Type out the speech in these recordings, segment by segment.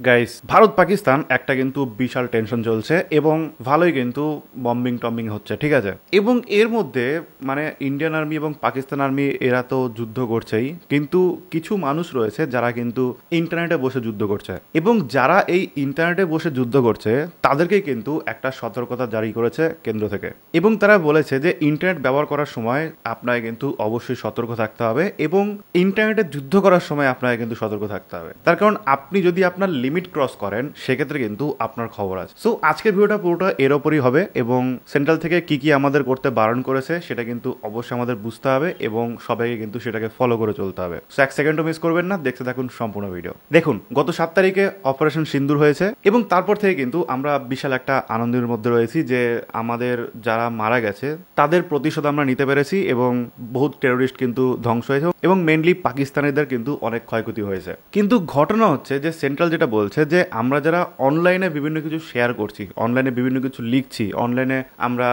Guys, Bharat Pakistan একটা কিন্তু বিশাল tension চলছে এবং ভালোই কিন্তু বম্বিং টম্বিং হচ্ছে, ঠিক আছে। এবং এর মধ্যে মানে ইন্ডিয়ান আর্মি এবং পাকিস্তান আর্মি এরা তো যুদ্ধ করছেই, কিন্তু কিছু মানুষ রয়েছে যারা কিন্তু ইন্টারনেটে বসে যুদ্ধ করছে, এবং যারা এই ইন্টারনেটে বসে যুদ্ধ করছে তাদেরকে কিন্তু একটা সতর্কতা জারি করেছে কেন্দ্র থেকে। এবং তারা বলেছে যে ইন্টারনেট ব্যবহার করার সময় আপনাকে কিন্তু অবশ্যই সতর্ক থাকতে হবে, এবং ইন্টারনেটে যুদ্ধ করার সময় আপনাকে কিন্তু সতর্ক থাকতে হবে। তার কারণ আপনি যদি আপনার লিমিট ক্রস করেন সেক্ষেত্রে কিন্তু আপনার খবর আছে। সো আজকের ভিডিওটা পুরোটা এর ওপরই হবে, এবং সেন্ট্রাল থেকে কি কি আমাদের করতে বারণ করেছে সেটা কিন্তু অবশ্যই আমাদের বুঝতে হবে, এবং সবাইকে কিন্তু সেটাকে ফলো করে চলতে হবে। সো এক সেকেন্ডও মিস করবেন না, দেখতে থাকুন সম্পূর্ণ ভিডিও। দেখুন, গত 7 তারিখে অপারেশন সিন্দুর হয়েছে, এবং তারপর থেকে কিন্তু আমরা বিশাল একটা আনন্দের মধ্যে রয়েছি যে আমাদের যারা মারা গেছে তাদের প্রতিশোধ আমরা নিতে পেরেছি, এবং বহুত টেরোরিস্ট কিন্তু ধ্বংস হয়েছে, এবং মেনলি পাকিস্তানিদের কিন্তু অনেক ক্ষয়ক্ষতি হয়েছে। কিন্তু ঘটনা হচ্ছে যে সেন্ট্রাল যেটা বলছে যে আমরা যারা অনলাইনে বিভিন্ন কিছু শেয়ার করছি, অনলাইনে বিভিন্ন কিছু লিখছি, অনলাইনে আমরা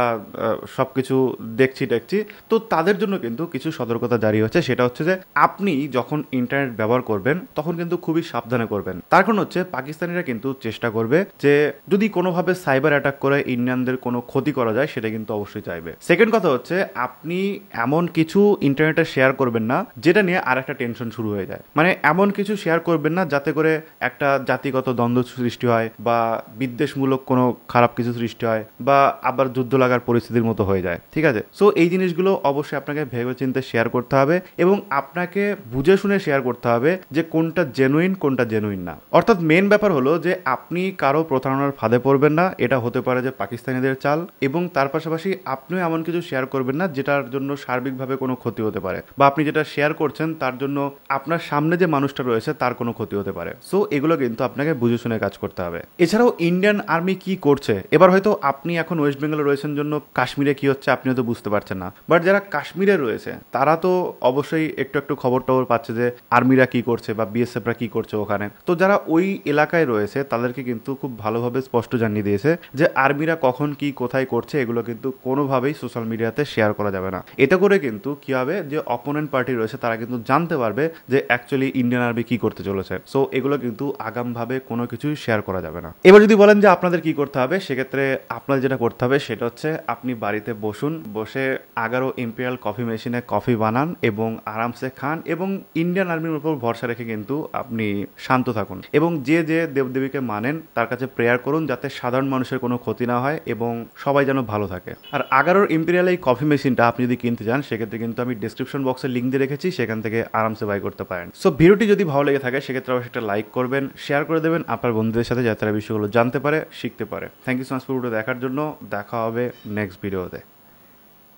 সবকিছু দেখছি টেকছি, তো তাদের জন্য কিন্তু কিছু সতর্কতা জারি হচ্ছে। সেটা হচ্ছে যে আপনি যখন ইন্টারনেট ব্যবহার করবেন তখন কিন্তু খুবই সাবধানে করবেন। তার কারণ হচ্ছে পাকিস্তানিরা কিন্তু চেষ্টা করবে যে যদি কোনোভাবে সাইবার অ্যাটাক করে ইন্ডিয়ানদের কোনো ক্ষতি করা যায় সেটা কিন্তু অবশ্যই চাইবে। সেকেন্ড কথা হচ্ছে আপনি এমন কিছু ইন্টারনেটে শেয়ার করবেন না যেটা নিয়ে আর একটা টেনশন শুরু হয়ে যায়। মানে এমন কিছু শেয়ার করবেন না যাতে করে একটা জাতিগত দ্বন্দ্ব সৃষ্টি হয়, বা বিদ্বেষমূলক কোনো খারাপ কিছু সৃষ্টি হয়, বা আবার যুদ্ধ লাগার পরিস্থিতির মতো হয়ে যায়, ঠিক আছে। সো এই জিনিসগুলো অবশ্যই আপনাকে ভেবে চিন্তে শেয়ার করতে হবে, এবং আপনাকে বুঝে শুনে শেয়ার করতে হবে যে কোনটা জেনুইন কোনটা জেনুইন না। অর্থাৎ মেন ব্যাপার হলো যে আপনি কারো প্রতারণার ফাঁদে পড়বেন না, এটা হতে পারে যে পাকিস্তানিদের চাল, এবং তার পাশাপাশি আপনিও এমন কিছু শেয়ার করবেন না যেটার জন্য সার্বিকভাবে কোনো ক্ষতি হতে পারে, বা আপনি যেটা শেয়ার করছেন তার জন্য আপনার সামনে যে মানুষটা রয়েছে তার কোনো ক্ষতি হতে পারে। সো এগুলো কিন্তু আপনাকে বুঝে শুনে কাজ করতে হবে। এছাড়াও ইন্ডিয়ান আর্মি কি করছে, এবার হয়তো আপনি এখন ওয়েস্ট বেঙ্গলে রয়েছেন জন্য কাশ্মীরে কি হচ্ছে আপনি হয়তো বুঝতে পারছেন না, বাট যারা কাশ্মীরে রয়েছে তারা তো অবশ্যই একটু একটু খবর টবর পাচ্ছে যে আর্মিরা কি করছে বা বিএসএফরা কি করছে ওখানে। তো যারা ওই এলাকায় রয়েছে তাদেরকে কিন্তু খুব ভালোভাবে স্পষ্ট জানিয়ে দিয়েছে যে আর্মিরা কখন কি কোথায় করছে এগুলো কিন্তু কোনোভাবেই সোশ্যাল মিডিয়াতে শেয়ার করা যাবে না। এতে করে কিন্তু কি হবে যে অপোনেন্ট পার্টি রয়েছে তারা কিন্তু জানতে পারবে যে অ্যাকচুয়ালি ইন্ডিয়ান আর্মি কি করতে চলেছে। সো এগুলো কিন্তু আগামভাবে কোনো কিছুই শেয়ার করা যাবে না। এবার যদি বলেন যে আপনাদের কি করতে হবে, সেক্ষেত্রে আপনাদের যেটা করতে হবে সেটা হচ্ছে আপনি বাড়িতে বসুন, বসে 11 ইম্পেরিয়াল কফি মেশিনে কফি বানান এবং আরামসে খান, এবং ইন্ডিয়ান আর্মির উপর ভরসা রেখে কিন্তু আপনি শান্ত থাকুন, এবং যে যে দেবদেবীকে মানেন তার কাছে প্রেয়ার করুন যাতে সাধারণ মানুষের কোনো ক্ষতি না হয় এবং সবাই যেন ভালো থাকে। আর 11 ইম্পেরিয়াল এই কফি মেশিনটা আপনি যদি কিনতে চান সেক্ষেত্রে কিন্তু আমি ডিসক্রিপশন বক্সে লিঙ্ক দিয়ে রেখেছি, সেখান থেকে আরামসে বাই করতে পারেন। সো ভিডিওটি যদি ভালো লেগে থাকে সেক্ষেত্রে অবশ্যই একটা লাইক করবেন, শেয়ার করে দেবেন আপনার বন্ধুদের সাথে যাতে তারা বিষয়গুলো জানতে পারে, শিখতে পারে। থ্যাংক ইউ সো মাচ ভিডিওটা দেখার জন্য। দেখা হবে নেক্সট ভিডিওতে।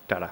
টাটা।